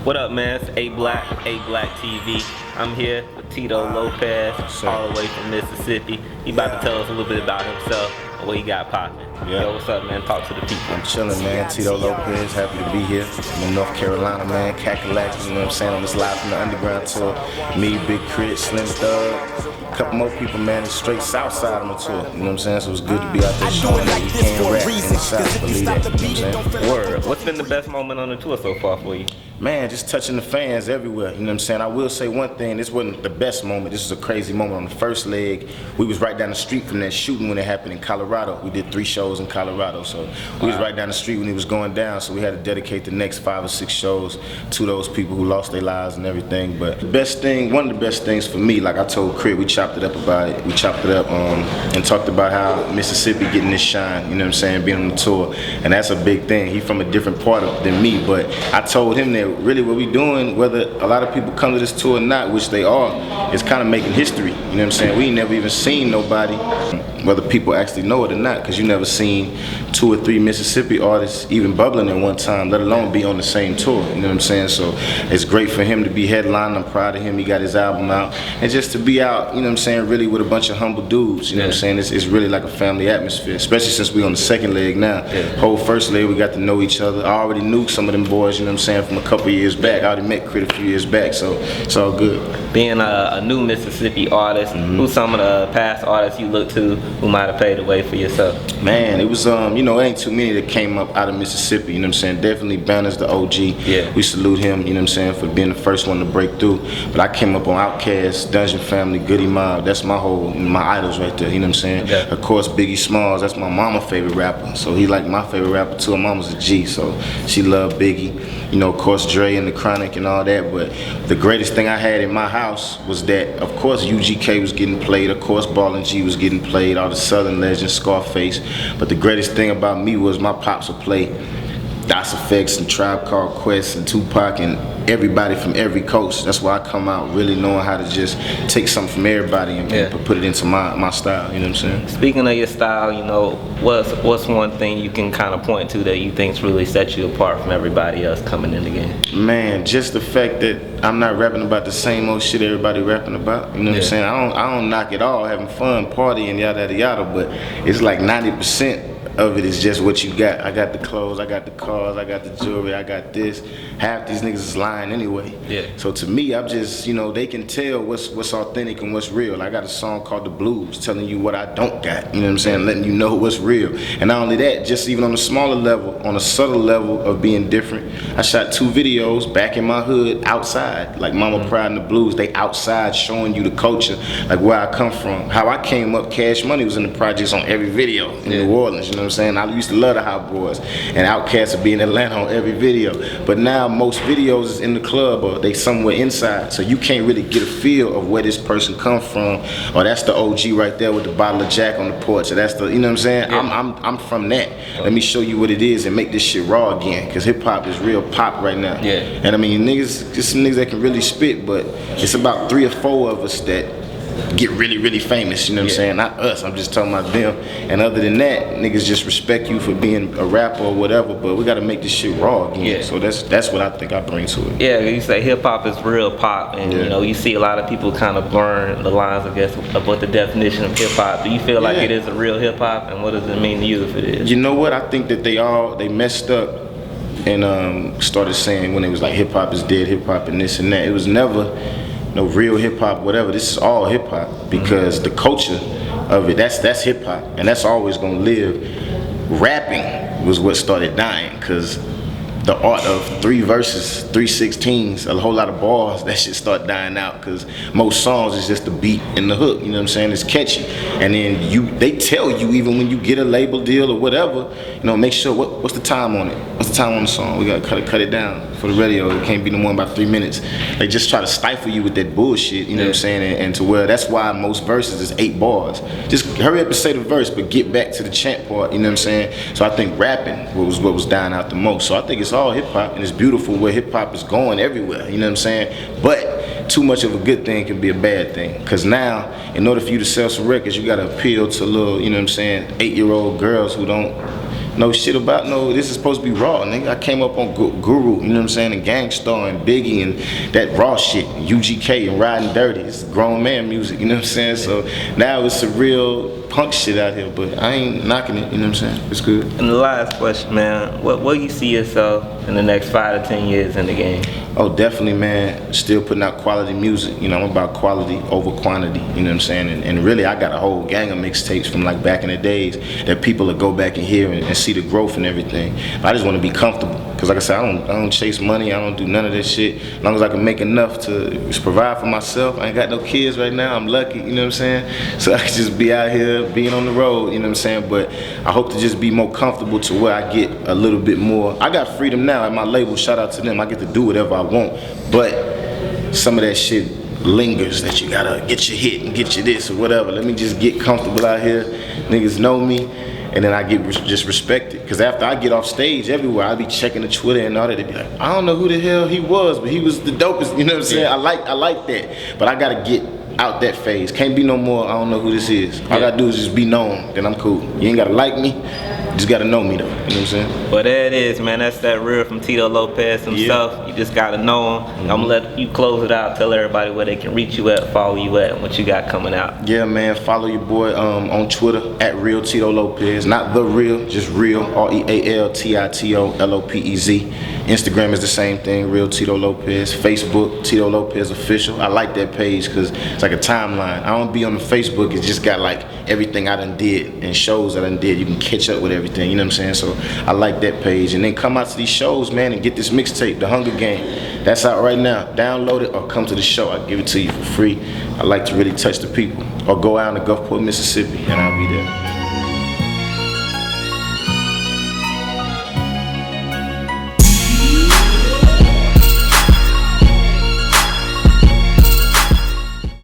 What up, man? It's ABlackTV. I'm here with Tito Lopez, all the way from Mississippi. He about to tell us a little bit about himself and what he got popping. Yeah. Yo, what's up, man? Talk to the people. I'm chilling, man. Tito Lopez, happy to be here. I'm in North Carolina, man. Cackalack, you know what I'm saying? On this live from the underground tour. Me, Big Crit, Slim Thug. A couple more people, man. It's straight south side on the tour. You know what I'm saying? So it's good to be out there showing that you can rap in the south. Believe that, you know what I'm saying? Word. What's been the best moment on the tour so far for you? Man, just touching the fans everywhere, you know what I'm saying? I will say one thing, this wasn't the best moment, this was a crazy moment. On the first leg, we was right down the street from that shooting when it happened in Colorado. We did 3 shows in Colorado, so we was right down the street when he was going down, so we had to dedicate the next 5 or 6 shows to those people who lost their lives and everything. But the best thing, one of the best things for me, like I told Crit, we chopped it up about it. We chopped it up and talked about how Mississippi getting this shine, you know what I'm saying, being on the tour. And that's a big thing. He from a different part than me, but I told him that really what we doing, whether a lot of people come to this tour or not, which they are, is kind of making history. You know what I'm saying? We ain't never even seen nobody, whether people actually know it or not, because you never seen 2 or 3 Mississippi artists even bubbling at one time, let alone be on the same tour. You know what I'm saying? So it's great for him to be headlining. I'm proud of him. He got his album out. And just to be out, you know what I'm saying, really with a bunch of humble dudes. You know what I'm saying? It's really like a family atmosphere, especially since we on the second leg now. Whole first leg, we got to know each other. I already knew some of them boys, you know what I'm saying, from a couple years back. I already met Crit a few years back, so it's all good. Being a new Mississippi artist, who's some of the past artists you look to who might have paved the way for yourself? Man, it was, you know, it ain't too many that came up out of Mississippi, you know what I'm saying? Definitely Banner's the OG. Yeah. We salute him, you know what I'm saying, for being the first one to break through. But I came up on Outkast, Dungeon Family, Goody Mob. That's my idols right there, you know what I'm saying? Yeah. Of course, Biggie Smalls, that's my mama's favorite rapper. So he like my favorite rapper too. My mama's a G, so she loved Biggie. You know, of course, Dre and the Chronic and all that. But the greatest thing I had in my house was that, of course, UGK was getting played. Of course, Ballin' G was getting played. All the Southern legends, Scarface. But the greatest thing about me was my pops would play Das Effects and Tribe Called Quest and Tupac and everybody from every coast. That's why I come out really knowing how to just take something from everybody and put it into my style, you know what I'm saying? Speaking of your style, you know, what's one thing you can kind of point to that you think's really set you apart from everybody else coming in the game? Man, just the fact that I'm not rapping about the same old shit everybody rapping about, you know what I'm saying? I don't knock it all, having fun, partying, yada yada yada, but it's like 90% of it is just what you got. I got the clothes, I got the cars, I got the jewelry, I got this. Half these niggas is lying anyway. Yeah. So to me, I'm just, you know, they can tell what's authentic and what's real. I got a song called The Blues, telling you what I don't got, you know what I'm saying, letting you know what's real. And not only that, just even on a smaller level, on a subtle level of being different, I shot 2 videos back in my hood outside, like Mama Pride and The Blues. They outside showing you the culture, like where I come from, how I came up. Cash Money was in the projects on every video in New Orleans, you know what I'm saying? I used to love the Hot Boys, and Outkast would be in Atlanta on every video. But now most videos is in the club or they somewhere inside, so you can't really get a feel of where this person come from. Or that's the OG right there with the bottle of Jack on the porch. So that's the, you know what I'm saying? Yeah. I'm from that. Let me show you what it is and make this shit raw again, because hip hop is real pop right now. Yeah. And I mean, niggas, just some niggas that can really spit, but it's about 3 or 4 of us that get really, really famous, you know what I'm saying? Not us, I'm just talking about them. And other than that, niggas just respect you for being a rapper or whatever, but we gotta make this shit raw again. Yeah. So that's what I think I bring to it. Yeah, you say hip hop is real pop, and you know, you see a lot of people kind of blurring the lines, I guess, of what the definition of hip hop. Do you feel like it is a real hip hop, and what does it mean to you if it is? You know what, I think that they messed up and started saying when it was like hip hop is dead, hip hop and this and that. It was never no real hip hop, whatever. This is all hip hop because the culture of it, that's hip hop, and that's always gonna live. Rapping was what started dying, because the art of 3 verses, 3 16s, a whole lot of bars, that shit start dying out, because most songs is just the beat and the hook, you know what I'm saying? It's catchy. And then they tell you, even when you get a label deal or whatever, you know, make sure, what's the time on it? What's the time on the song? We gotta cut it down for the radio. It can't be no more than about 3 minutes. They just try to stifle you with that bullshit, you know what I'm saying? And to where that's why most verses is 8 bars. Just hurry up and say the verse, but get back to the chant part, you know what I'm saying? So I think rapping was what was dying out the most. So I think it's all hip hop, and it's beautiful where hip hop is going everywhere, you know what I'm saying? But too much of a good thing can be a bad thing, because now, in order for you to sell some records, you gotta appeal to little, you know what I'm saying, 8-year-old girls who don't no shit about no. This is supposed to be raw, nigga. I came up on Guru, you know what I'm saying, and Gangstar and Biggie and that raw shit, UGK and Riding Dirty. It's grown man music, you know what I'm saying. So now it's a real punk shit out here, but I ain't knocking it, you know what I'm saying. It's good. And the last question, man, what you see yourself in the next 5 to 10 years in the game? Oh, definitely, man. Still putting out quality music. You know, I'm about quality over quantity. You know what I'm saying? And really, I got a whole gang of mixtapes from like back in the days that people will go back and hear and see the growth and everything. But I just want to be comfortable. Cause like I said, I don't chase money. I don't do none of that shit. As long as I can make enough to provide for myself. I ain't got no kids right now. I'm lucky. You know what I'm saying? So I can just be out here being on the road. You know what I'm saying? But I hope to just be more comfortable to where I get a little bit more. I got freedom now at my label. Shout out to them. I get to do whatever I want. But some of that shit lingers, that you gotta get your hit and get your this or whatever. Let me just get comfortable out here. Niggas know me. And then I get just respected. Because after I get off stage everywhere, I be checking the Twitter and all that. They be like, I don't know who the hell he was, but he was the dopest. You know what I'm saying? Yeah. I like that. But I gotta get out that phase. Can't be no more, I don't know who this is. All I gotta do is just be known, then I'm cool. You ain't gotta like me, you just gotta know me though. You know what I'm saying? Well, there it is, man. That's that real from Tito Lopez himself. Yeah. You just gotta know him. I'm gonna let you close it out. Tell everybody where they can reach you at, follow you at, and what you got coming out. Yeah, man. Follow your boy on Twitter at Real Tito Lopez. Not the real, just Real. RealTito Lopez. Instagram is the same thing, Real Tito Lopez. Facebook, Tito Lopez Official. I like that page because it's like a timeline. I don't be on the Facebook. It's just got like everything I done did and shows I done did. You can catch up with everything. You know what I'm saying? So I like that page. And then come out to these shows, man, and get this mixtape, The Hunger Game. That's out right now. Download it or come to the show. I'll give it to you for free. I like to really touch the people. Or go out to Gulfport, Mississippi, and I'll be there.